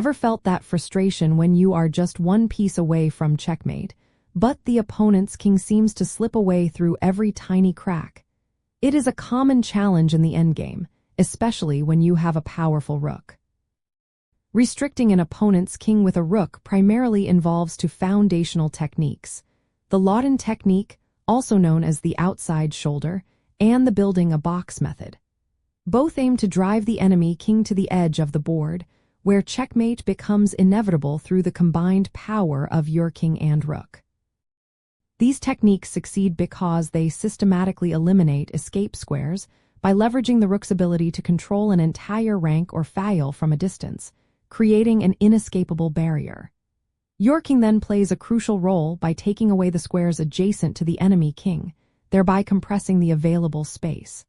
Ever felt that frustration when you are just one piece away from checkmate, but the opponent's king seems to slip away through every tiny crack? It is a common challenge in the endgame, especially when you have a powerful rook. Restricting an opponent's king with a rook primarily involves two foundational techniques: the Laudon technique, also known as the outside shoulder, and the building a box method. Both aim to drive the enemy king to the edge of the board, where checkmate becomes inevitable through the combined power of your king and rook. These techniques succeed because they systematically eliminate escape squares by leveraging the rook's ability to control an entire rank or file from a distance, creating an inescapable barrier. Your king then plays a crucial role by taking away the squares adjacent to the enemy king, thereby compressing the available space.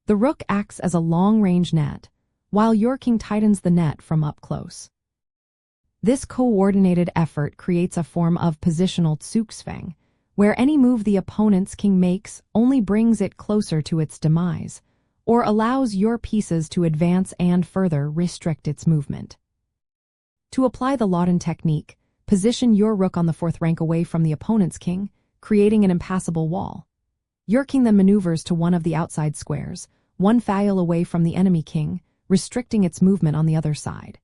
The rook acts as a long-range net, while your king tightens the net from up close. This coordinated effort creates a form of positional zugzwang, where any move the opponent's king makes only brings it closer to its demise, or allows your pieces to advance and further restrict its movement. To apply the Laudon technique, position your rook on the fourth rank away from the opponent's king, creating an impassable wall. Your king then maneuvers to one of the outside squares, one file away from the enemy king, restricting its movement on the other side.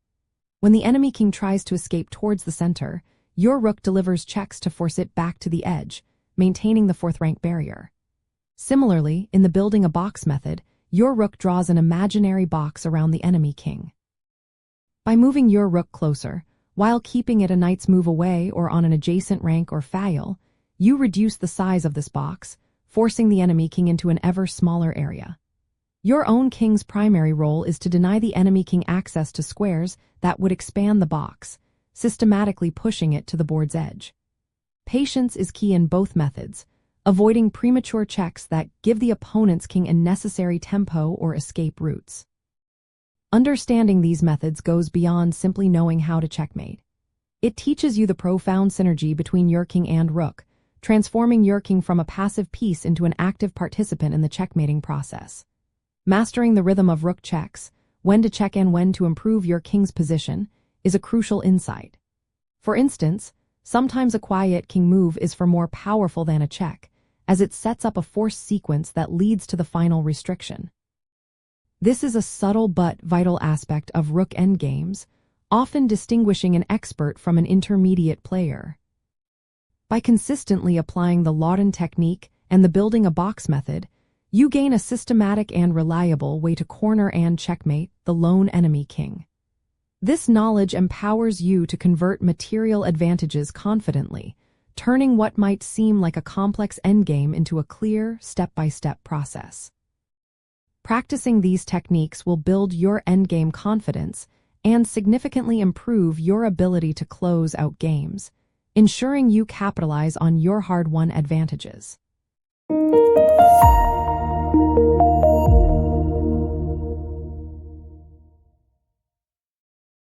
When the enemy king tries to escape towards the center, your rook delivers checks to force it back to the edge, maintaining the fourth rank barrier. Similarly, in the building a box method, your rook draws an imaginary box around the enemy king. By moving your rook closer, while keeping it a knight's move away or on an adjacent rank or file, you reduce the size of this box, forcing the enemy king into an ever smaller area. Your own king's primary role is to deny the enemy king access to squares that would expand the box, systematically pushing it to the board's edge. Patience is key in both methods, avoiding premature checks that give the opponent's king unnecessary tempo or escape routes. Understanding these methods goes beyond simply knowing how to checkmate. It teaches you the profound synergy between your king and rook, transforming your king from a passive piece into an active participant in the checkmating process. Mastering the rhythm of rook checks, when to check and when to improve your king's position, is a crucial insight. For instance, sometimes a quiet king move is far more powerful than a check, as it sets up a forced sequence that leads to the final restriction. This is a subtle but vital aspect of rook endgames, often distinguishing an expert from an intermediate player. By consistently applying the Laudon technique and the building a box method, you gain a systematic and reliable way to corner and checkmate the lone enemy king. This knowledge empowers you to convert material advantages confidently, turning what might seem like a complex endgame into a clear, step-by-step process. Practicing these techniques will build your endgame confidence and significantly improve your ability to close out games, ensuring you capitalize on your hard-won advantages.